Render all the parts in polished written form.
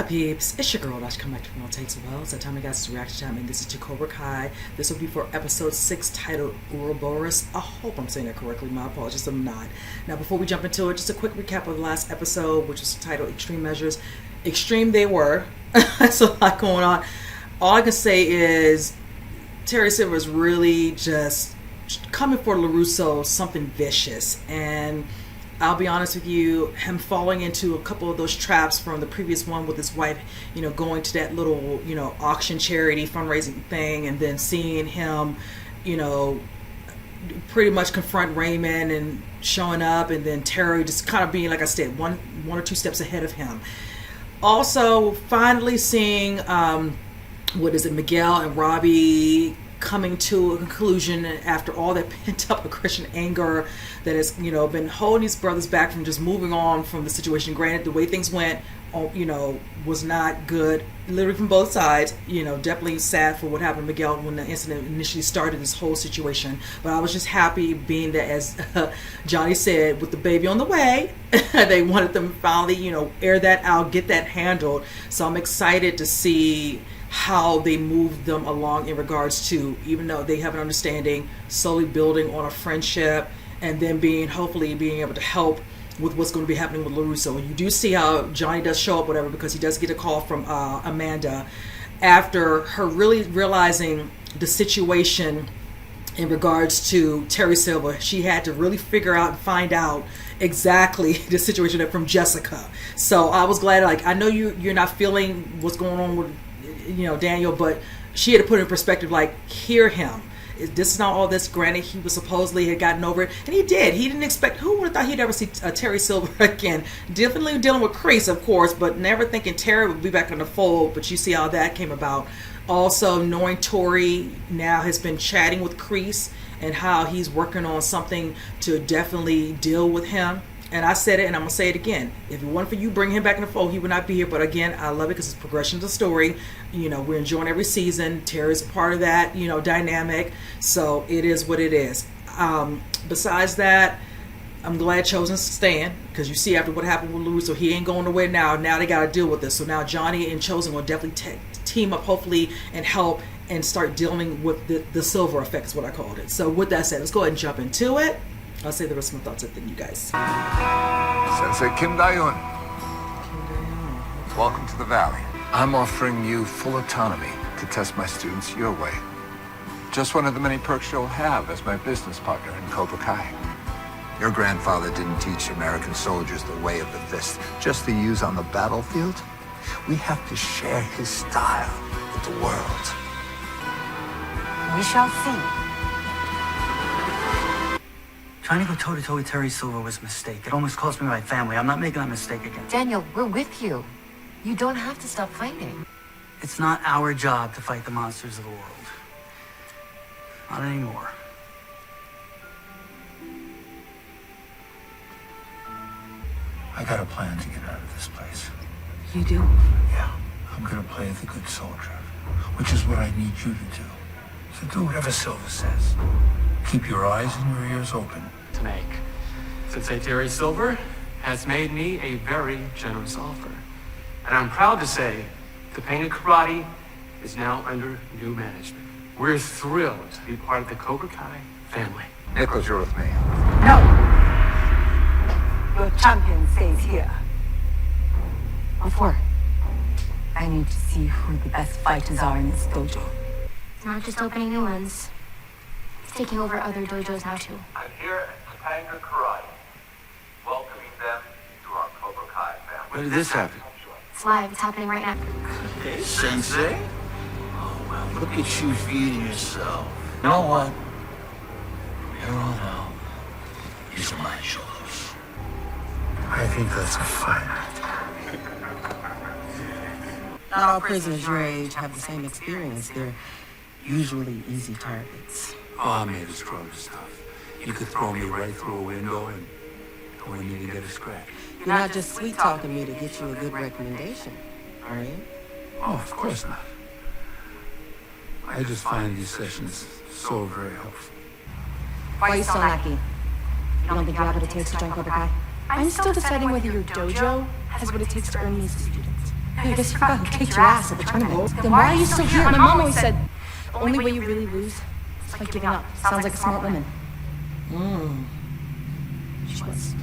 peeps? It's your girl, Dash, come back from all takes well. It's that time I got this reaction time, and this is to Cobra Kai. This will be for episode 6 titled Ouroboros. I hope I'm saying that correctly. My apologies, I'm not. Now, before we jump into it, just a quick recap of the last episode, which was titled Extreme Measures. Extreme they were. That's a lot going on. All I can say is Terry Silver is really just coming for LaRusso something vicious, and I'll be honest with you, him falling into a couple of those traps from the previous one with his wife, going to that little, auction charity fundraising thing, and then seeing him, pretty much confront Raymond and showing up, and then Terry just kind of being, like I said, one or two steps ahead of him. Also, finally seeing, Miguel and Robbie coming to a conclusion after all that pent up aggression, anger that has been holding these brothers back from just moving on from the situation. Granted, the way things went was not good, literally from both sides. Definitely sad for what happened to Miguel when the incident initially started, this whole situation. But I was just happy being that, as Johnny said, with the baby on the way, they wanted them to finally air that out, get that handled. So I'm excited to see how they move them along in regards to, even though they have an understanding, slowly building on a friendship, and then hopefully being able to help with what's going to be happening with LaRusso. And you do see how Johnny does show up, whatever, because he does get a call from Amanda after her really realizing the situation in regards to Terry Silver. She had to really figure out and find out exactly the situation from Jessica. So I was glad, I know you're not feeling what's going on with Daniel, but she had to put it in perspective, hear him. This is not all this. Granted, he was supposedly had gotten over it, and he did. He didn't expect, who would have thought he'd ever see Terry Silver again? Definitely dealing with Kreese, of course, but never thinking Terry would be back in the fold. But you see how that came about. Also, knowing Tori now has been chatting with Kreese and how he's working on something to definitely deal with him. And I said it, and I'm going to say it again. If it wasn't for you bringing him back in the fold, he would not be here. But again, I love it because it's progression of the story. We're enjoying every season. Terry's a part of that, dynamic. So it is what it is. Besides that, I'm glad Chozen's staying, because you see after what happened with LaRusso, he ain't going nowhere now. Now they got to deal with this. So now Johnny and Chozen will definitely team up, hopefully, and help and start dealing with the silver effect, is what I called it. So with that said, let's go ahead and jump into it. I'll say the rest of my thoughts at the you guys. Sensei Kim Dae-un. Welcome to the Valley. I'm offering you full autonomy to test my students your way. Just one of the many perks you'll have as my business partner in Cobra Kai. Your grandfather didn't teach American soldiers the way of the fist, just to use on the battlefield. We have to share his style with the world. We shall see. Trying to go toe-to-toe with Terry Silver was a mistake. It almost cost me my family. I'm not making that mistake again. Daniel, we're with you. You don't have to stop fighting. It's not our job to fight the monsters of the world. Not anymore. I got a plan to get out of this place. You do? Yeah, I'm gonna play the good soldier, which is what I need you to do. So do whatever Silver says. Keep your eyes and your ears open. To make. Sensei Terry Silver has made me a very generous offer. And I'm proud to say the Pain of Karate is now under new management. We're thrilled to be part of the Cobra Kai family. Nicholas, you're with me. No. Your champion stays here. Before, I need to see who the best fighters are in this dojo. It's not just opening new ones. It's taking over other dojos now, too. I'm here at Topanga Karate, welcoming them to our Cobra Kai family. When did this happen? It's live. It's happening right now. Hey, Sensei. Oh, well, look at you feeding yourself. You know what? From here on out, these are my shoulders. I think that's a fight. Not all prisoners your age have the same experience. They're usually easy targets. Oh, I made a strong stuff. You could throw me right through a window and I wouldn't even get a scratch. You're not just sweet-talking me to get you a good recommendation, are you? Oh, of course not. I just find these sessions so very helpful. Why are you still lucky? You don't think you have what it takes to join Cobra Kai? I'm still deciding whether your dojo has what it takes to earn these students. I guess you forgot who kicked your ass at the tournament. Then why are you still here? My mom always said, the only way you really lose is by giving up. Sounds like a smart woman. She was.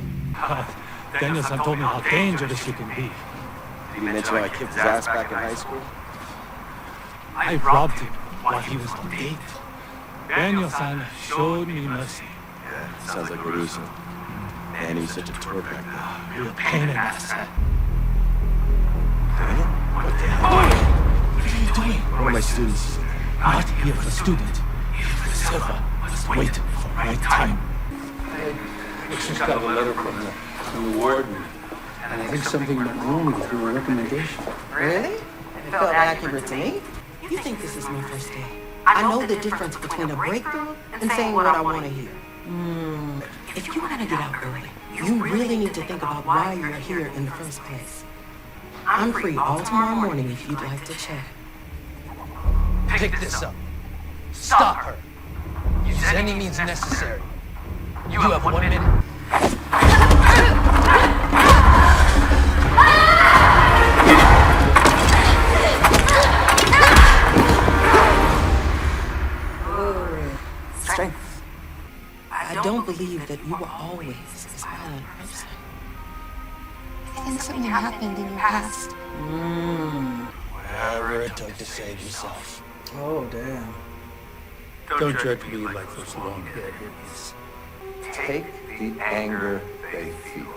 Daniel-san told me how dangerous you can be. Did he mention how I kicked his ass back in high school? I robbed him while he was on date. Daniel-san showed me mercy. Yeah, sounds like Kreese. And he was such a tour back then. Real pain in the ass. Daniel? What the hell? What are you doing? One of my students. Not here for the student. Here for the silver. Just wait for the right time. I just got a letter from the warden, and I think something went wrong with your recommendation. Really? It felt accurate to me. You think this is my first day. I know the difference between a breakthrough and saying what I want to hear. If you want to get out early, you really need to think about why you're here in the first place. I'm free all tomorrow morning if you'd like to chat. Pick this up. Stop her. Use any means necessary. You have 1 minute. Strength. I don't believe that you were always this violent person. I think something happened in your past. Whatever it took to save yourself. Oh, damn. Don't judge me like those long-haired hippies. Take the anger they feel.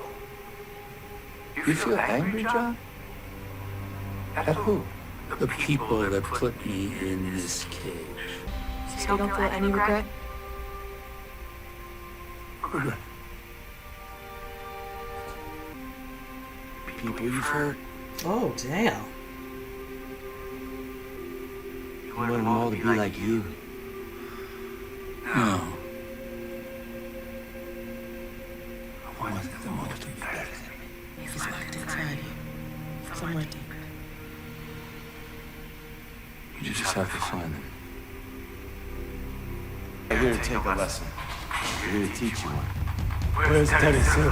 You feel angry, John? At who? The people that put me in this cage. So you don't feel any regret? Regret. People you've hurt. Oh, damn. You want them all to be like you. No. I want them all to be better than me. He's locked inside you. Somewhere deep. You just have to find them. I'm here to take a lesson. I'm here to teach you one. Where's Teddy Silver?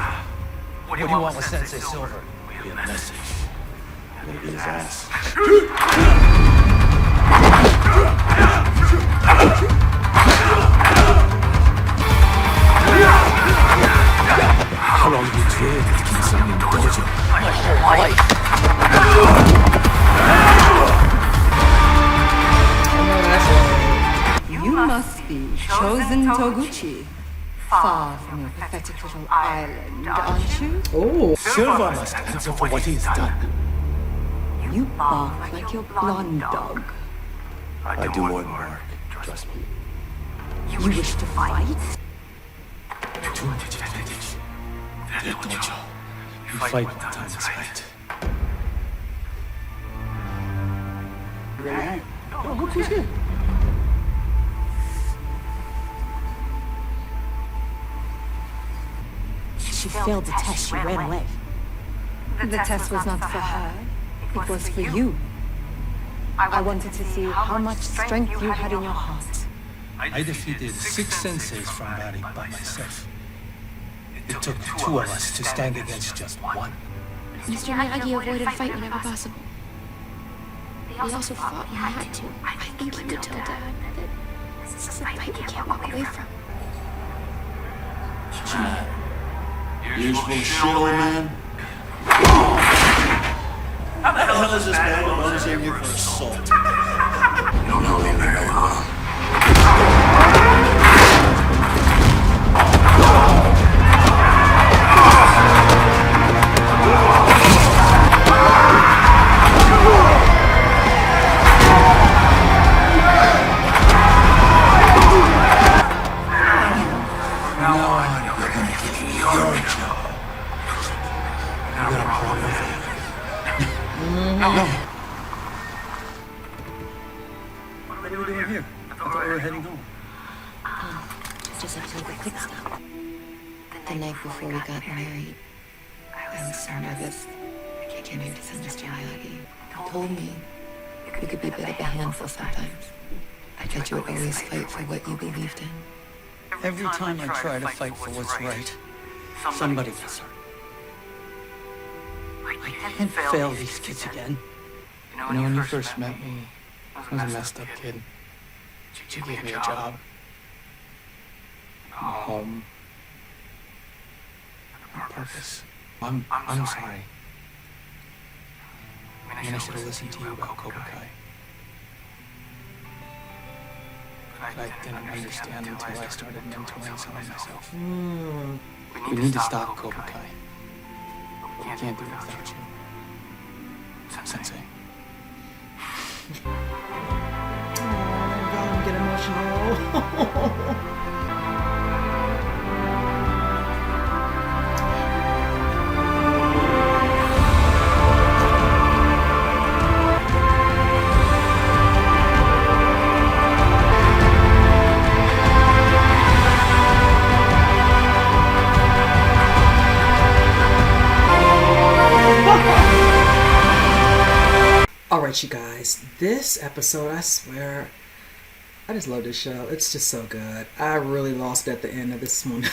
What do you want with Sensei Silver? We have a message. I'm gonna beat his ass. How long have you trained to keep something in dojo? My whole life. You must be Chozen Toguchi. Far from your pathetic little island, aren't you? Oh. Silver must answer for what he's done. You bark like your blonde dog. I do more than work. Trust me. You wish to fight? Too much advantage. That dojo. You fight when the time is right. Oh, look who's here. She failed the test. She ran away. The test was not for her. It was for you. I wanted to see how much strength you had in your heart. I defeated 6 senseis from Bari by myself. It took 2 of us to stand against just 1. Mr. Miyagi avoided a fight whenever possible. He also fought when he had to. I think he would tell Dad that this is a fight we can't walk away from. What's the matter? You're supposed to show, man? How the hell is this man who runs here for assault? You don't know me very well. What are we doing here? I thought we were heading home. Just a quick stop. The night before we got married, I was so nervous. I came here to see Mr. Miyagi. He told me you could be a bit of a handful sometimes. That you would always fight for what you believed in. Every time I try to fight for what's right, somebody gets hurt. I can't fail these kids again. You know, when you first met me, I was a messed up kid. You gave me a job, a home, a purpose. I'm sorry. I mean, I should have listened to you about Cobra Kai. But I didn't understand until I started mentoring some of myself. We need to stop Cobra Kai. But we can't do it without you. Sensei. Oh, God, I'm getting emotional. Alright, you guys, this episode, I swear, I just love this show. It's just so good. I really lost at the end of this one.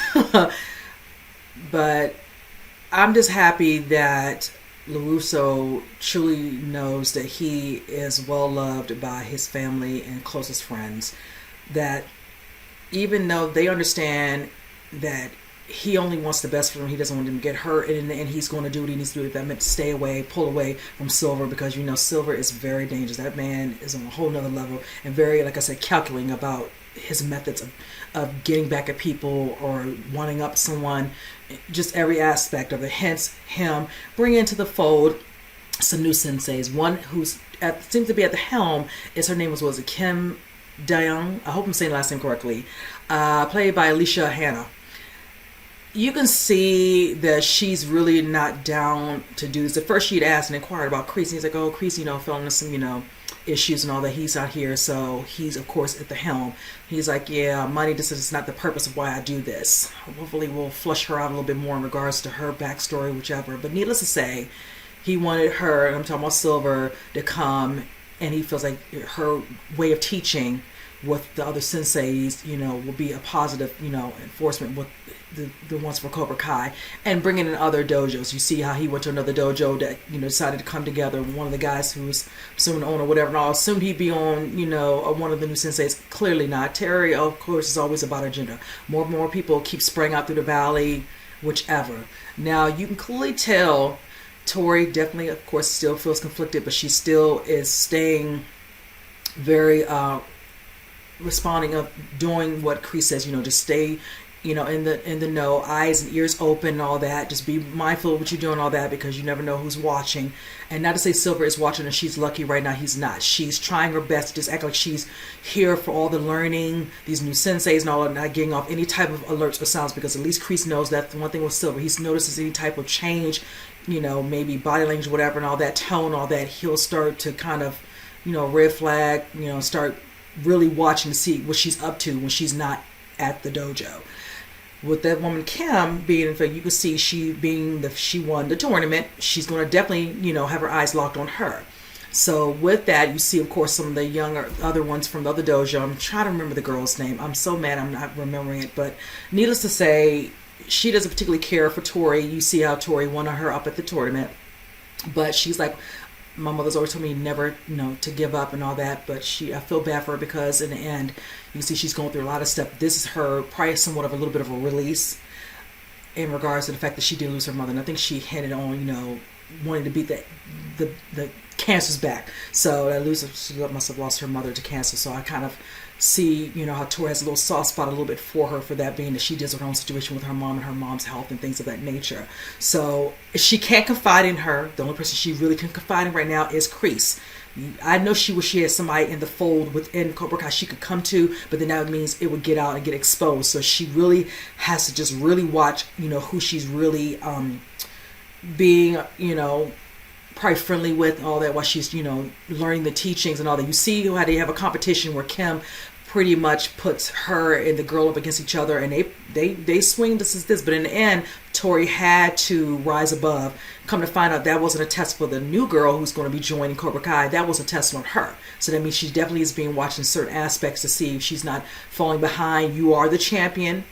But I'm just happy that LaRusso truly knows that he is well loved by his family and closest friends. That even though they understand that he only wants the best for them, he doesn't want them to get hurt, and he's going to do what he needs to do. If that meant to stay away, pull away from Silver, because Silver is very dangerous. That man is on a whole nother level and very, like I said, calculating about his methods of getting back at people or wanting up someone, just every aspect of it. Hence him bringing into the fold some new senseis. One who's seems to be at the helm is, her name was it Kim Dayoung? I hope I'm saying the last name correctly. Played by Alicia Hanna. You can see that she's really not down to do this. At first she'd asked and inquired about Kreese. He's like, oh, Kreese, fell into some, issues and all that. He's out here, so he's, of course, at the helm. He's like, yeah, money, this is not the purpose of why I do this. Hopefully we'll flush her out a little bit more in regards to her backstory, whichever. But needless to say, he wanted her, and I'm talking about Silver, to come, and he feels like her way of teaching with the other senseis, will be a positive, enforcement with the ones for Cobra Kai, and bringing in other dojos. You see how he went to another dojo that, decided to come together. One of the guys who was assuming the owner, whatever, and I assumed he'd be on, one of the new senseis. Clearly not. Terry, of course, is always about agenda. More and more people keep spraying out through the valley, whichever. Now, you can clearly tell Tori definitely, of course, still feels conflicted, but she still is staying very, responding of doing what Kreese says, just stay, in the know, eyes and ears open and all that. Just be mindful of what you're doing, all that, because you never know who's watching. And not to say Silver is watching and she's lucky right now, he's not. She's trying her best to just act like she's here for all the learning, these new senseis and all, and not getting off any type of alerts or sounds, because at least Kreese knows that the one thing with Silver, he notices any type of change, maybe body language, whatever, and all that, tone, all that, he'll start to kind of, red flag, start really watching to see what she's up to when she's not at the dojo. With that woman Kim being, in fact, you can see she won the tournament. She's going to definitely, have her eyes locked on her. So with that, you see, of course, some of the younger other ones from the other dojo. I'm trying to remember the girl's name. I'm so mad I'm not remembering it. But needless to say, she doesn't particularly care for Tori. You see how Tori won her up at the tournament. But she's like, my mother's always told me never, to give up and all that. But I feel bad for her, because in the end, you can see she's going through a lot of stuff. This is her probably somewhat of a little bit of a release in regards to the fact that she did lose her mother. And I think she handed on, wanting to beat the cancer's back. So she must have lost her mother to cancer. So I kind of see, how Tori has a little soft spot a little bit for her, for that being that she deals with her own situation with her mom and her mom's health and things of that nature. So she can't confide in her. The only person she really can confide in right now is Kreese. I know she has somebody in the fold within Cobra Kai she could come to, but then that means it would get out and get exposed. So she really has to just really watch, who she's really being, probably friendly with, all that, while she's, learning the teachings and all that. You see how they have a competition where Kim pretty much puts her and the girl up against each other, and they swing this, but in the end, Tori had to rise above. Come to find out, that wasn't a test for the new girl who's going to be joining Cobra Kai. That was a test on her. So that means she definitely is being watched in certain aspects to see if she's not falling behind. You are the champion.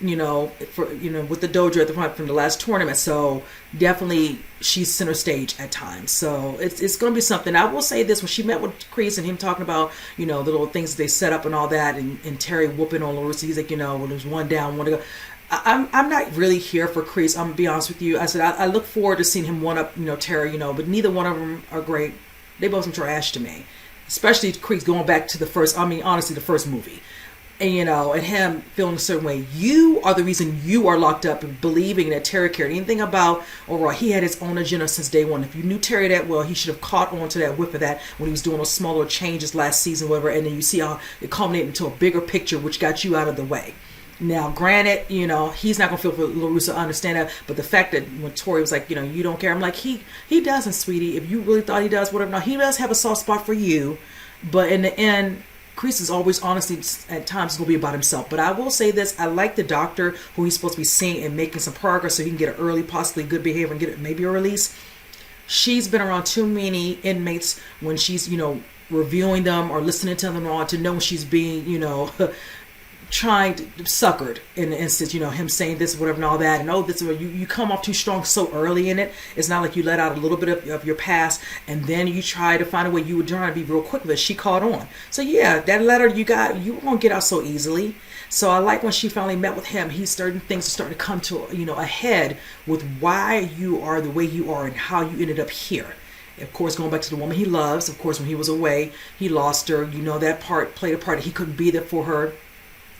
with the dojo at the front from the last tournament. So definitely she's center stage at times. So it's going to be something. I will say this, when she met with Kreese and him talking about, the little things they set up and all that, and Terry whooping on LaRusso, he's like, well, there's one down, one to go. I'm not really here for Kreese. I'm going to be honest with you. I said, I look forward to seeing him one up, Terry, but neither one of them are great. They both some trash to me. Especially Kreese going back to the first movie. And, and him feeling a certain way. You are the reason you are locked up and believing that Terry cared anything about Aurora. He had his own agenda since day one. If you knew Terry that well, he should have caught on to that whiff of that when he was doing those smaller changes last season, whatever. And then you see how it culminated into a bigger picture, which got you out of the way. Now, granted, he's not going to feel for LaRusso, I understand that. But the fact that when Tori was like, you don't care. I'm like, he doesn't, sweetie. If you really thought he does, whatever. Now, he does have a soft spot for you. But in the end, Kreese is always, honestly, at times going to be about himself. But I will say this. I like the doctor who he's supposed to be seeing and making some progress so he can get an early, possibly good behavior and get maybe a release. She's been around too many inmates when she's, reviewing them or listening to them all to know when she's being, trying to suckered in the instance, him saying this, whatever, and all that, and this, you come off too strong so early in it. It's not like you let out a little bit of your past, and then you try to find a way. You were trying to be real quick with it. She caught on. So yeah, that letter you won't get out so easily. So I like when she finally met with him. Things are starting to come to a head with why you are the way you are and how you ended up here. Of course, going back to the woman he loves. Of course, when he was away, he lost her. That part played a part. He couldn't be there for her.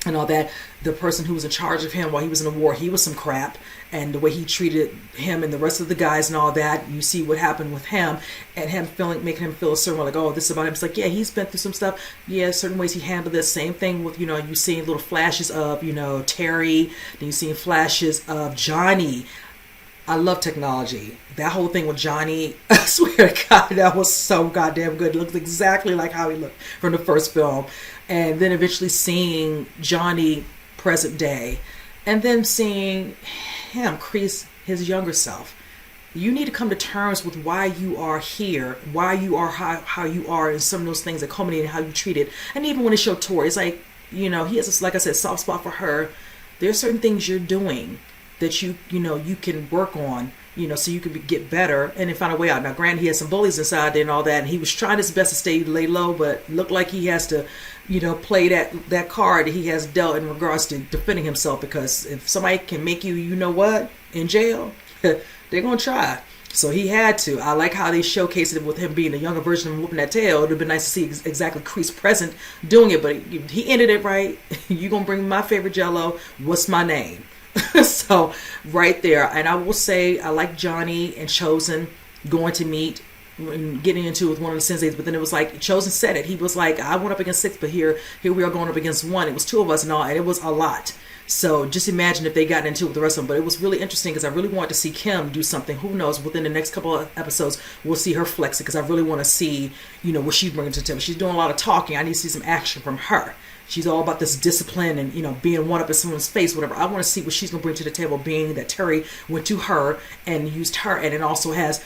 And all that. The person who was in charge of him while he was in the war, he was some crap. And the way he treated him and the rest of the guys and all that, you see what happened with him, and him making him feel a certain way, like, oh, this is about him. It's like, yeah, he's been through some stuff. Yeah, certain ways he handled this. Same thing with, you seeing little flashes of, Terry. Then you seeing flashes of Johnny. I love technology. That whole thing with Johnny, I swear to God, that was so goddamn good. It looked exactly like how he looked from the first film. And then eventually seeing Johnny present day. And then seeing him, Kreese, his younger self. You need to come to terms with why you are here, why you are how you are, and some of those things that culminate in how you treat it. And even when it showed Tori, it's like, he has, like I said, soft spot for her. There are certain things you're doing that you can work on, so you can get better and then find a way out. Now, granted, he has some bullies inside there and all that, and he was trying his best to lay low, but looked like he has to, play that card he has dealt in regards to defending himself, because if somebody can make you, in jail, they're going to try. So he had to. I like how they showcased it with him being a younger version of whooping that tail. It would have been nice to see exactly Kreese present doing it, but he ended it right. You going to bring me my favorite Jell-O. What's my name? So right there. And I will say I like Johnny and Chozen going to meet and getting into it with one of the senseis, but then it was like Chozen said it. He was like, I went up against 6, but here we are going up against 1. It was 2 of us and all, and it was a lot. So just imagine if they got into it with the rest of them. But it was really interesting because I really wanted to see Kim do something. Who knows, within the next couple of episodes we'll see her flex it, because I really want to see what she's bringing to the table. She's doing a lot of talking. I need to see some action from her. She's all about this discipline and, being one up in someone's face, whatever. I want to see what she's going to bring to the table, being that Terry went to her and used her, and it also has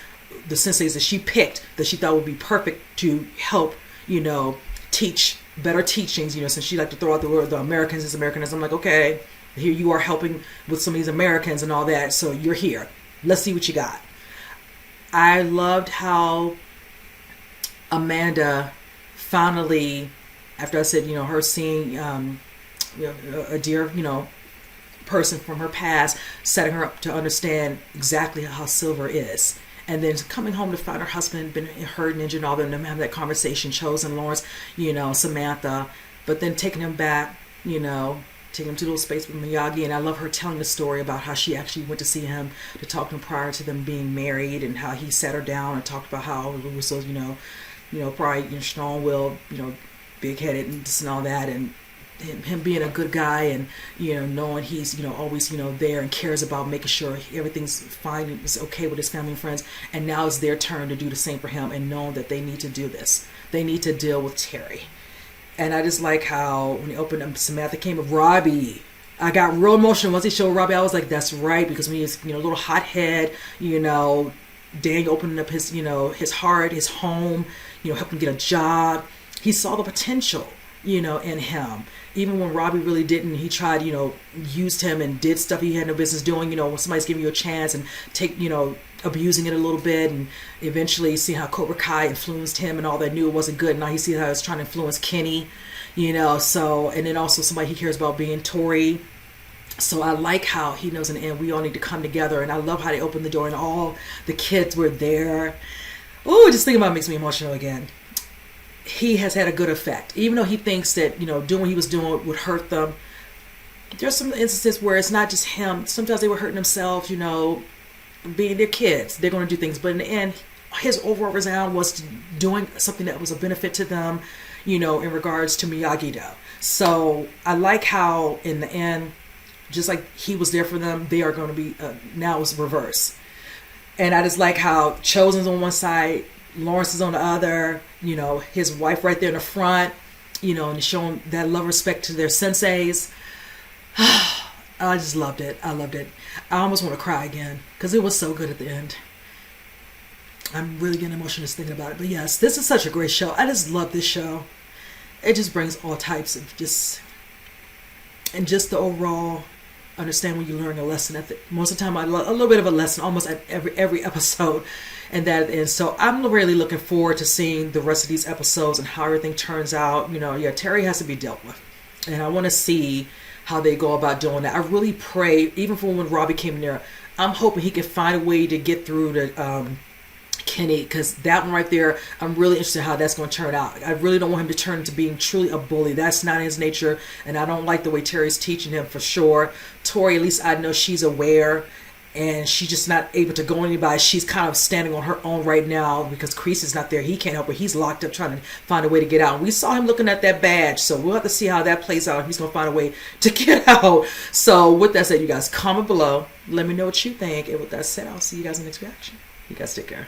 the senseis that she picked that she thought would be perfect to help, teach better teachings, since she liked to throw out the word, the Americans is Americanism. I'm like, okay, here you are helping with some of these Americans and all that, so you're here. Let's see what you got. I loved how Amanda finally, after I said, her seeing a dear, person from her past, setting her up to understand exactly how Silver is. And then coming home to find her husband been hurt and injured and all that, and them having that conversation, Chozen, Lawrence, Samantha, but then taking him back, taking him to a little space with Miyagi. And I love her telling the story about how she actually went to see him to talk to him prior to them being married, and how he sat her down and talked about how it was so, probably strong-willed, big-headed and this and all that, and him being a good guy, and knowing he's always there and cares about making sure everything's fine and is okay with his family and friends. And now it's their turn to do the same for him, and knowing that they need to do this. They need to deal with Terry. And I just like how when he opened up, Samantha came with Robbie. I got real emotional once he showed Robbie. I was like, that's right, because when he was a little hothead, Daniel opening up his his heart, his home, helping him get a job. He saw the potential, in him. even when Robbie really didn't, he tried, used him and did stuff he had no business doing, when somebody's giving you a chance and abusing it a little bit, and eventually see how Cobra Kai influenced him and all that, knew it wasn't good. Now he sees how it's trying to influence Kenny, so, and then also somebody he cares about being Tori. So I like how he knows in the end we all need to come together, and I love how they opened the door and all the kids were there. Ooh, just thinking about it makes me emotional again. He has had a good effect. Even though he thinks that, doing what he was doing would hurt them, there's some instances where it's not just him. Sometimes they were hurting themselves, being their kids. They're going to do things. But in the end, his overall resound was doing something that was a benefit to them, in regards to Miyagi-Do. So I like how in the end, just like he was there for them, they are going to be, now it's reverse. And I just like how Chozen's on one side, Lawrence is on the other, his wife right there in the front, and showing that love, respect to their senseis. I just loved it. I loved it. I almost want to cry again because it was so good at the end. I'm really getting emotional just thinking about it. But yes, this is such a great show. I just love this show. It just brings all types of just the overall understand when you learn a lesson. Most of the time, a little bit of a lesson almost at every episode. And so I'm really looking forward to seeing the rest of these episodes and how everything turns out. Terry has to be dealt with. And I want to see how they go about doing that. I really pray, even for when Robbie came in there, I'm hoping he can find a way to get through to Kenny, because that one right there, I'm really interested in how that's going to turn out. I really don't want him to turn into being truly a bully. That's not his nature, and I don't like the way Terry's teaching him for sure. Tori, at least I know she's aware, and she's just not able to go anybody. She's kind of standing on her own right now because Kreese is not there. He can't help her. He's locked up trying to find a way to get out. We saw him looking at that badge, so we'll have to see how that plays out. He's going to find a way to get out. So with that said, you guys comment below. Let me know what you think. And with that said, I'll see you guys in the next reaction. You guys take care.